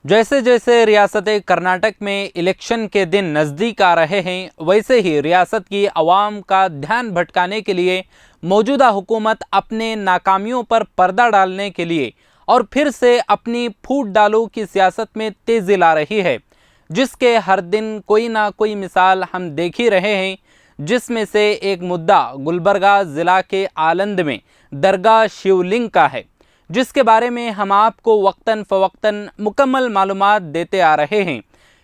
जैसे जैसे रियासत कर्नाटक में इलेक्शन के दिन नज़दीक आ रहे हैं, वैसे ही रियासत की आवाम का ध्यान भटकाने के लिए मौजूदा हुकूमत अपने नाकामियों पर पर्दा डालने के लिए और फिर से अपनी फूट डालो की सियासत में तेज़ी ला रही है, जिसके हर दिन कोई ना कोई मिसाल हम देख ही रहे हैं। जिसमें से एक मुद्दा गुलबर्गा ज़िला के आलंद में दरगाह शिवलिंग का है, जिसके बारे में हम आपको वक्तन फ़वक्तन मुकम्मल मालूमात देते आ रहे हैं।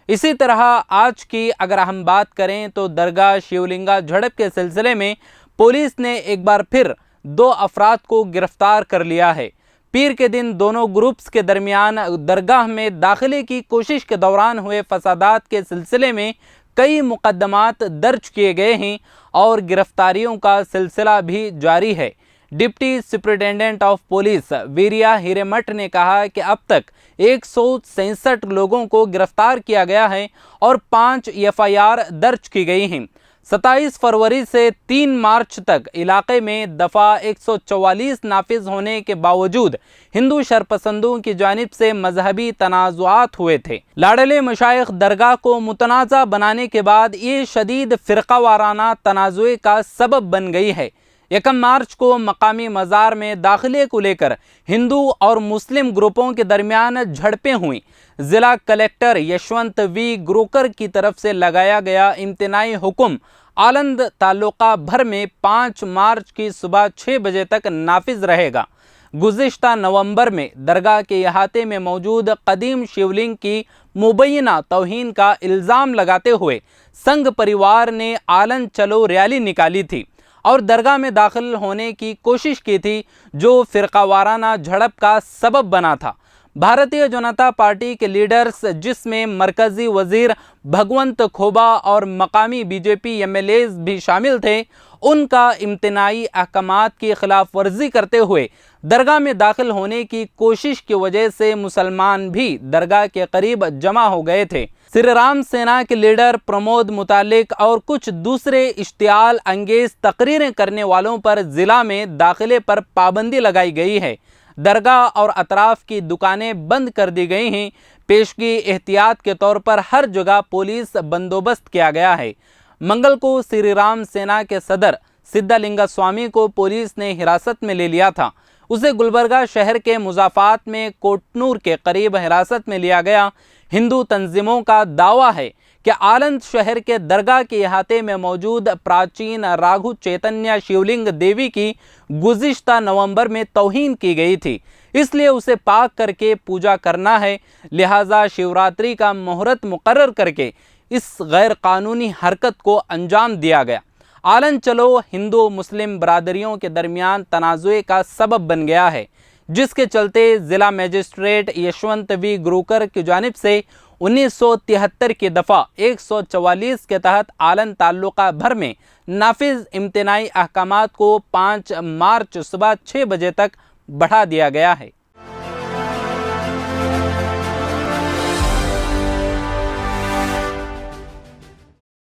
इसी तरह आज की अगर हम बात करें तो दरगाह शिवलिंगा झड़प के सिलसिले में पुलिस ने एक बार फिर 2 अफराद को गिरफ्तार कर लिया है। पीर के दिन दोनों ग्रुप्स के दरमियान दरगाह में दाखिले की कोशिश के दौरान हुए फसादात के सिलसिले में कई मुकदमात दर्ज किए गए हैं और गिरफ्तारियों का सिलसिला भी जारी है। Deputy superintendent of police Veeriya Hiremath ने कहा कि अब तक 167 लोगों को गिरफ्तार किया गया है और 5 एफआईआर दर्ज की गई हैं। 27 फरवरी से 3 मार्च तक इलाके में दफ़ा 144 नाफिज होने के बावजूद हिंदू शरपसंदों की जानिब से मजहबी तनाज़ुआत हुए थे। लाडले मशाइख दरगाह को मुतनाज़ा बनाने के बाद ये शदीद फ़िरका वाराना तनाज़ुए का सबब बन गई है। 1 मार्च को मकामी मज़ार में दाखिले को लेकर हिंदू और मुस्लिम ग्रुपों के दरमियान झड़पें हुई। ज़िला कलेक्टर यशवंत वी ग्रोकर की तरफ से लगाया गया इम्तिनाई हुक्म आलंद तालुका भर में 5 मार्च की सुबह 6 बजे तक नाफिज रहेगा। गुज़िश्ता नवंबर में दरगाह के अहाते में मौजूद कदीम शिवलिंग की मुबैना तौहीन का इल्ज़ाम लगाते हुए संघ परिवार ने आलन चलो रैली निकाली थी और दरगाह में दाखिल होने की कोशिश की थी, जो फ़िरकावाराना झड़प का सबब बना था। भारतीय जनता पार्टी के लीडर्स, जिसमें मरकज़ी वज़ीर भगवंत खोबा और मकामी बीजेपी एमएलएज भी शामिल थे, उनका इम्तिनाई अहकामात की खिलाफ वर्जी करते हुए दरगाह में दाखिल होने की कोशिश की वजह से मुसलमान भी दरगाह के करीब जमा हो गए थे। श्री राम सेना के लीडर प्रमोद मुतालिक और कुछ दूसरे इश्तियाल अंगेज तकरीरें करने वालों पर ज़िला में दाखिले पर पाबंदी लगाई गई है। दरगाह और अतराफ़ की दुकानें बंद कर दी गई हैं। पेशगी एहतियात के तौर पर हर जगह पुलिस बंदोबस्त किया गया है। मंगल को श्री राम सेना के सदर सिद्धलिंगा स्वामी को पुलिस ने हिरासत में ले लिया था। उसे गुलबर्गा शहर के मुजाफात में कोटनूर के करीब हिरासत में लिया गया। हिंदू तंजीमों का दावा है कि आलंद शहर के दरगाह के अहाते में मौजूद प्राचीन राघु चैतन्य शिवलिंग देवी की गुज़िश्ता नवंबर में तौहीन की गई थी, इसलिए उसे पाक करके पूजा करना है। लिहाजा शिवरात्रि का मुहूर्त मुकर्रर करके इस गैर कानूनी हरकत को अंजाम दिया गया। आलन चलो हिंदू मुस्लिम बरादरियों के दरमियान तनाज़ुए का सबब बन गया है, जिसके चलते ज़िला मजिस्ट्रेट यशवंत वी ग्रोकर की जानिब से 1973 की दफ़ा 144 के तहत आलन तालुका भर में नाफिज इम्तिनाई अहकामात को 5 मार्च सुबह 6 बजे तक बढ़ा दिया गया है।